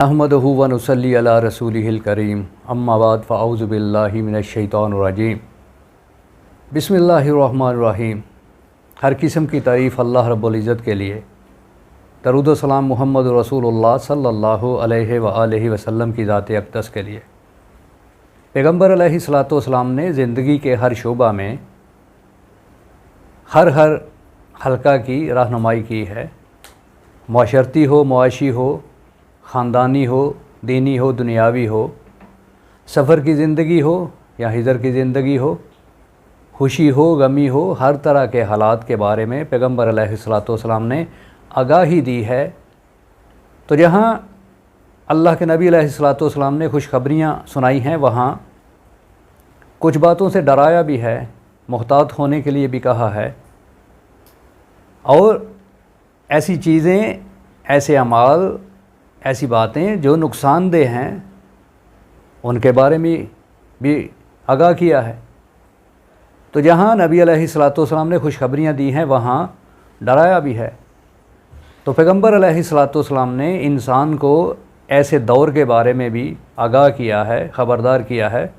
अहमदहु व नुसल्ली अला रसूलिहिल करीम अम्मा बाद फ़अऊज़ु बिल्लाहि मिनश्शैतानिर्रजीम बिस्मिल्लाहिर्रहमानिर्रहीम। हर किस्म की तारीफ़ अल्लाह रब्बुल इज़्ज़त के लिए। दरूद व सलाम मुहम्मद रसूलुल्लाह सल्लल्लाहु अलैहि व आलिहि वसल्लम की ज़ात अक़दस के लिए। पैगम्बर अलैहिस्सलातु वस्सलाम ने ज़िंदगी के हर शोबा में हर हल्का की रहनुमाई की है। माशरती हो, मुआशी हो, ख़ानदानी हो, दीनी हो, दुनियावी हो, सफ़र की ज़िंदगी हो या हिजर की ज़िंदगी हो, खुशी हो, गमी हो, हर तरह के हालात के बारे में पैगम्बर अलैहिस्सलातु वस्सलाम ने आगाही दी है। तो जहाँ अल्लाह के नबी अलैहिस्सलातु वस्सलाम ने खुशखबरियाँ सुनाई हैं, वहाँ कुछ बातों से डराया भी है, मुहतात होने के लिए भी कहा है, और ऐसी चीज़ें, ऐसे अमाल, ऐसी बातें जो नुकसानदेह हैं उनके बारे में भी आगाह किया है। तो जहाँ नबी अलैहिस्सलातु वस्सलाम ने खुशखबरियाँ दी हैं, वहाँ डराया भी है। तो पैगम्बर अलैहिस्सलातु वस्सलाम ने इंसान को ऐसे दौर के बारे में भी आगाह किया है, ख़बरदार किया है,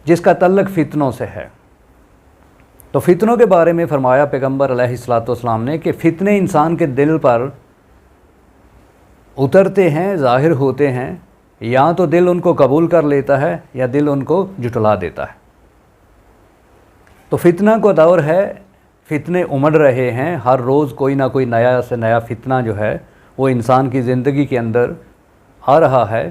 जिसका तल्लुक़ फ़ितनों से है। तो फ़ितनों के बारे में फ़रमाया पैगम्बर अलैहिस्सलातु वस्सलाम ने कि फ़ितने इंसान के दिल पर उतरते हैं, ज़ाहिर होते हैं, या तो दिल उनको कबूल कर लेता है या दिल उनको जुटला देता है। तो फ़ितना का दौर है, फ़ितने उमड़ रहे हैं, हर रोज़ कोई ना कोई नया से नया फ़ितना जो है वो इंसान की ज़िंदगी के अंदर आ रहा है।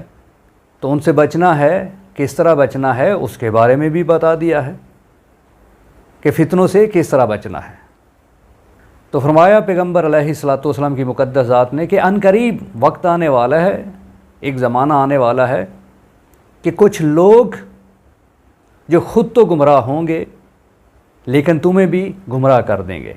तो उनसे बचना है, किस तरह बचना है, उसके बारे में भी बता दिया है कि फ़ितनों से किस तरह बचना है। तो फरमाया पैगम्बर अलैहिस्सलातु वस्सलाम की मुक़द्दस ज़ात ने कि अनकरीब वक्त आने वाला है, एक ज़माना आने वाला है कि कुछ लोग जो ख़ुद तो गुमराह होंगे लेकिन तुम्हें भी गुमराह कर देंगे।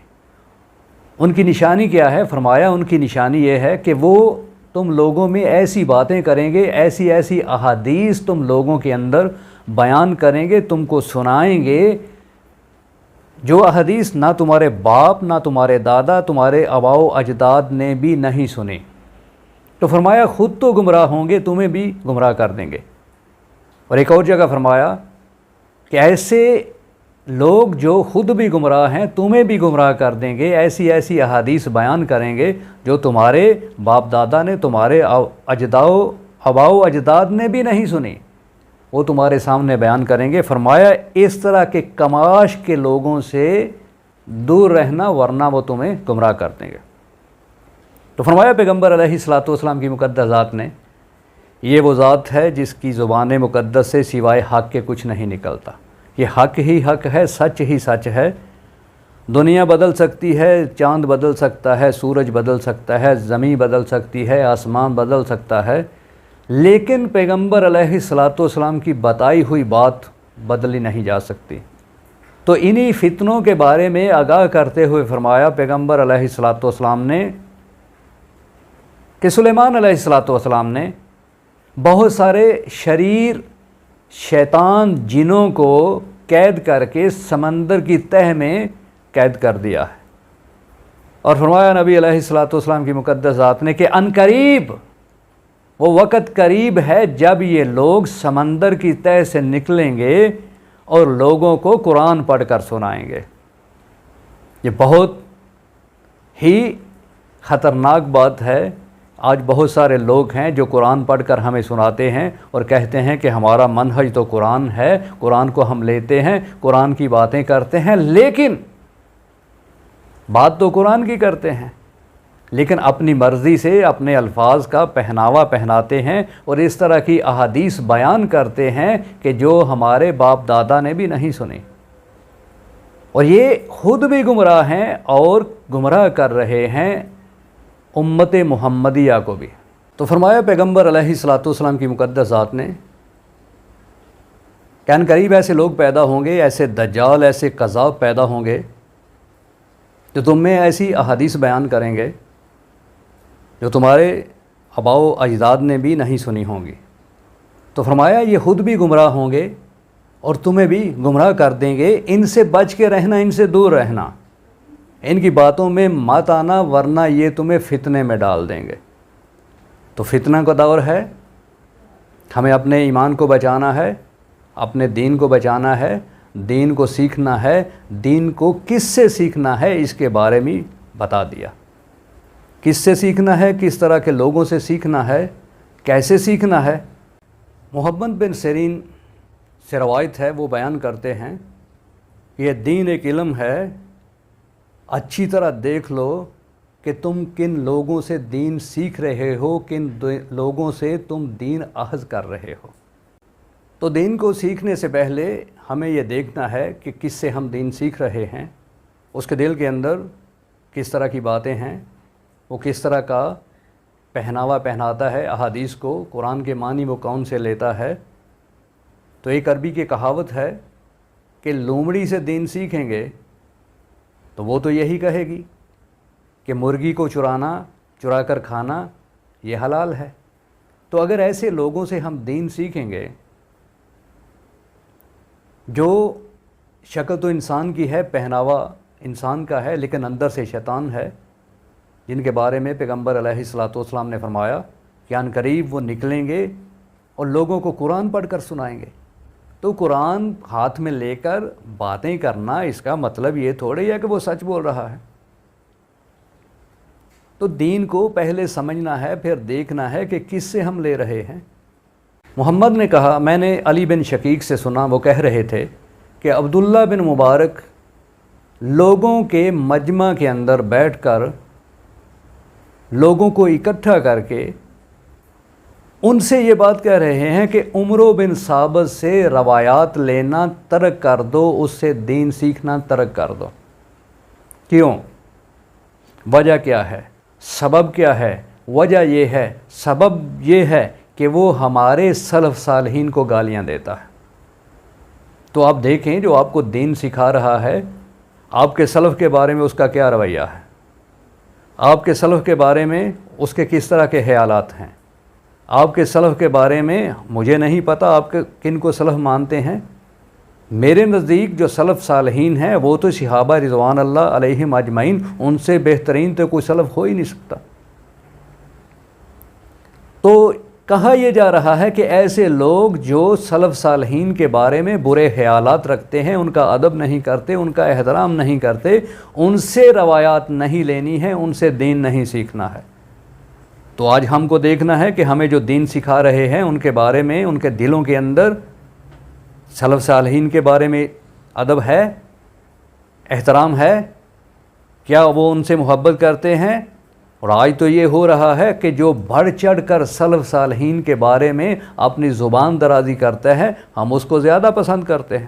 उनकी निशानी क्या है? फरमाया उनकी निशानी ये है कि वो तुम लोगों में ऐसी बातें करेंगे, ऐसी ऐसी अहादीस तुम लोगों के अंदर बयान करेंगे, तुमको सुनाएंगे, जो अहदीस ना तुम्हारे बाप, ना तुम्हारे दादा, तुम्हारे आबाओ अजदाद ने भी नहीं सुनी। तो फरमाया ख़ुद तो गुमराह होंगे, तुम्हें भी गुमराह कर देंगे। और एक और जगह फरमाया कि ऐसे लोग जो ख़ुद भी गुमराह हैं तुम्हें भी गुमराह कर देंगे, ऐसी ऐसी अहादीस बयान करेंगे जो तुम्हारे बाप दादा ने, तुम्हारे आबाओ अजदाद ने भी नहीं सुनी, वो तुम्हारे सामने बयान करेंगे। फरमाया इस तरह के कमाश के लोगों से दूर रहना, वरना वो तुम्हें गुमराह कर देंगे। तो फरमाया पैगम्बर अलैहिस्सलातु वस्सलाम की मुक़द्दस ज़ात ने, ये वो ज़ात है जिसकी ज़ुबान मुक़द्दस से सिवाय हक़ के कुछ नहीं निकलता। ये हक़ ही हक़ है, सच ही सच है। दुनिया बदल सकती है, चाँद बदल सकता है, सूरज बदल सकता है, ज़मीन बदल सकती है, आसमान बदल सकता है, लेकिन पैगम्बर अलैहिस्सलातु वस्सलाम की बताई हुई बात बदली नहीं जा सकती। तो इन्हीं फ़ितनों के बारे में आगाह करते हुए फरमाया पैगम्बर अलैहिस्सलातु वस्सलाम ने कि सुलेमान अलैहिस्सलातु वस्सलाम ने बहुत सारे शरीर, शैतान, जिनों को कैद करके समंदर की तह में कैद कर दिया है। और फरमाया नबी अलैहिस्सलातु वस्सलाम की मुक़द्दस ज़ात ने कि अनकरीब वो वक़्त करीब है जब ये लोग समंदर की तह से निकलेंगे और लोगों को कुरान पढ़ कर सुनाएंगे। ये बहुत ही ख़तरनाक बात है। आज बहुत सारे लोग हैं जो कुरान पढ़कर हमें सुनाते हैं और कहते हैं कि हमारा मनहज तो कुरान है, कुरान को हम लेते हैं, कुरान की बातें करते हैं, लेकिन बात तो कुरान की करते हैं, लेकिन अपनी मर्ज़ी से अपने अल्फाज का पहनावा पहनाते हैं और इस तरह की अहादीस बयान करते हैं कि जो हमारे बाप दादा ने भी नहीं सुनी। और ये ख़ुद भी गुमराह हैं और गुमराह कर रहे हैं उम्मत मुहम्मदिया को भी। तो फरमाया पैगम्बर अलैहिस्सलातु वस्सलाम की मुक़द्दस ज़ात ने कि अनकरीब ऐसे लोग पैदा होंगे, ऐसे दज्जाल, ऐसे कज़्ज़ाब पैदा होंगे जो तुम में ऐसी अहादीस बयान करेंगे जो तुम्हारे आबाओ अजदाद ने भी नहीं सुनी होंगी। तो फरमाया ये ख़ुद भी गुमराह होंगे और तुम्हें भी गुमराह कर देंगे। इनसे बच के रहना, इनसे दूर रहना, इनकी बातों में मत आना, वरना ये तुम्हें फितने में डाल देंगे। تو فتنہ کا دور ہے، ہمیں اپنے ایمان کو بچانا ہے، اپنے دین کو بچانا ہے، دین کو سیکھنا ہے، دین کو کس سے سیکھنا ہے اس کے بارے میں بتا دیا۔ کس سے سیکھنا ہے، کس طرح کے لوگوں سے سیکھنا ہے، کیسے سیکھنا ہے۔ محمد بن سیرین سے روایت ہے، وہ بیان کرتے ہیں، یہ دین ایک علم ہے، اچھی طرح دیکھ لو کہ تم کن لوگوں سے دین سیکھ رہے ہو، کن لوگوں سے تم دین اخذ کر رہے ہو۔ تو دین کو سیکھنے سے پہلے ہمیں یہ دیکھنا ہے کہ کس سے ہم دین سیکھ رہے ہیں، اس کے دل کے اندر کس طرح کی باتیں ہیں، وہ کس طرح کا پہناوا پہناتا ہے احادیث کو، قرآن کے معنی وہ کون سے لیتا ہے۔ تو ایک عربی کی کہاوت ہے کہ لومڑی سے دین سیکھیں گے تو وہ تو یہی کہے گی کہ مرغی کو چرا کر کھانا یہ حلال ہے۔ تو اگر ایسے لوگوں سے ہم دین سیکھیں گے جو شکل تو انسان کی ہے، پہناوا انسان کا ہے، لیکن اندر سے شیطان ہے، جن کے بارے میں پیغمبر علیہ الصلوۃ والسلام نے فرمایا کہ ان قریب وہ نکلیں گے اور لوگوں کو قرآن پڑھ کر سنائیں گے۔ تو قرآن ہاتھ میں لے کر باتیں کرنا، اس کا مطلب یہ تھوڑی ہے کہ وہ سچ بول رہا ہے۔ تو دین کو پہلے سمجھنا ہے، پھر دیکھنا ہے کہ کس سے ہم لے رہے ہیں۔ محمد نے کہا، میں نے علی بن شقیق سے سنا، وہ کہہ رہے تھے کہ عبداللہ بن مبارک لوگوں کے مجمع کے اندر بیٹھ کر لوگوں کو اکٹھا کر کے ان سے یہ بات کہہ رہے ہیں کہ عمر بن ثابت سے روایات لینا ترک کر دو، اس سے دین سیکھنا ترک کر دو۔ کیوں؟ وجہ کیا ہے؟ سبب کیا ہے؟ وجہ یہ ہے، سبب یہ ہے کہ وہ ہمارے سلف صالحین کو گالیاں دیتا ہے۔ تو آپ دیکھیں، جو آپ کو دین سکھا رہا ہے، آپ کے سلف کے بارے میں اس کا کیا رویہ ہے، آپ کے سلف کے بارے میں اس کے کس طرح کے خیالات ہیں، آپ کے سلف کے بارے میں مجھے نہیں پتہ آپ کے کن کو سلف مانتے ہیں۔ میرے نزدیک جو سلف صالحین ہیں وہ تو صحابہ رضوان اللہ علیہم اجمعین، ان سے بہترین تو کوئی سلف ہو ہی نہیں سکتا۔ تو کہا یہ جا رہا ہے کہ ایسے لوگ جو سلف صالحین کے بارے میں برے خیالات رکھتے ہیں، ان کا ادب نہیں کرتے، ان کا احترام نہیں کرتے، ان سے روایات نہیں لینی ہے، ان سے دین نہیں سیکھنا ہے۔ تو آج ہم کو دیکھنا ہے کہ ہمیں جو دین سکھا رہے ہیں ان کے بارے میں، ان کے دلوں کے اندر سلف صالحین کے بارے میں ادب ہے، احترام ہے، کیا وہ ان سے محبت کرتے ہیں؟ اور آج تو یہ ہو رہا ہے کہ جو بڑھ چڑھ کر سلف صالحین کے بارے میں اپنی زبان درازی کرتا ہے، ہم اس کو زیادہ پسند کرتے ہیں۔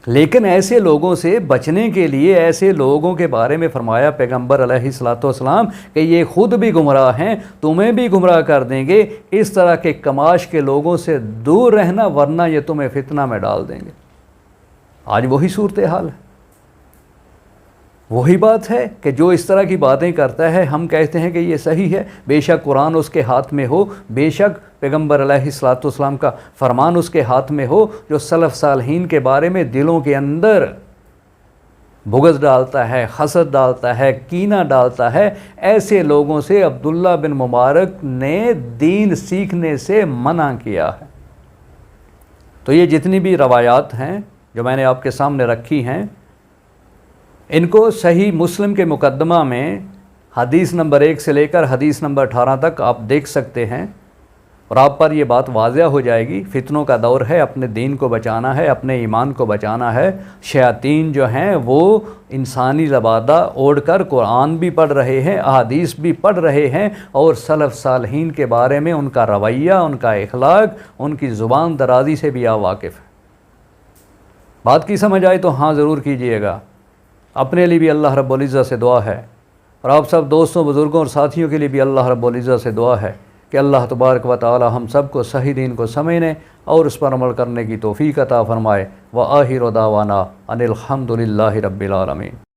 لیکن ایسے لوگوں سے بچنے کے لیے، ایسے لوگوں کے بارے میں فرمایا پیغمبر علیہ الصلوۃ والسلام کہ یہ خود بھی گمراہ ہیں، تمہیں بھی گمراہ کر دیں گے، اس طرح کے کماش کے لوگوں سے دور رہنا، ورنہ یہ تمہیں فتنہ میں ڈال دیں گے۔ آج وہی صورتحال ہے، وہی بات ہے کہ جو اس طرح کی باتیں کرتا ہے، ہم کہتے ہیں کہ یہ صحیح ہے، بے شک قرآن اس کے ہاتھ میں ہو، بے شک پیغمبر علیہ الصلوۃ والسلام کا فرمان اس کے ہاتھ میں ہو، جو سلف صالحین کے بارے میں دلوں کے اندر بغض ڈالتا ہے، حسد ڈالتا ہے، کینہ ڈالتا ہے، ایسے لوگوں سے عبداللہ بن مبارک نے دین سیکھنے سے منع کیا ہے۔ تو یہ جتنی بھی روایات ہیں جو میں نے آپ کے سامنے رکھی ہیں، ان کو صحیح مسلم کے مقدمہ میں حدیث نمبر 1 سے لے کر حدیث نمبر 18 تک آپ دیکھ سکتے ہیں، اور آپ پر یہ بات واضح ہو جائے گی۔ فتنوں کا دور ہے، اپنے دین کو بچانا ہے، اپنے ایمان کو بچانا ہے۔ شیاطین جو ہیں وہ انسانی لبادہ اوڑھ کر قرآن بھی پڑھ رہے ہیں، احادیث بھی پڑھ رہے ہیں، اور سلف صالحین کے بارے میں ان کا رویہ، ان کا اخلاق، ان کی زبان درازی سے بھی آپ واقف ہیں۔ بات کی سمجھ آئے تو ہاں ضرور کیجئے گا۔ اپنے لیے بھی اللہ رب العزت سے دعا ہے، اور آپ سب دوستوں، بزرگوں اور ساتھیوں کے لیے بھی اللہ رب العزت سے دعا ہے کہ اللہ تبارک و تعالی ہم سب کو صحیح دین کو سمجھنے اور اس پر عمل کرنے کی توفیق عطا فرمائے۔ وآخر دعوانا ان الحمد للہ رب العالمین۔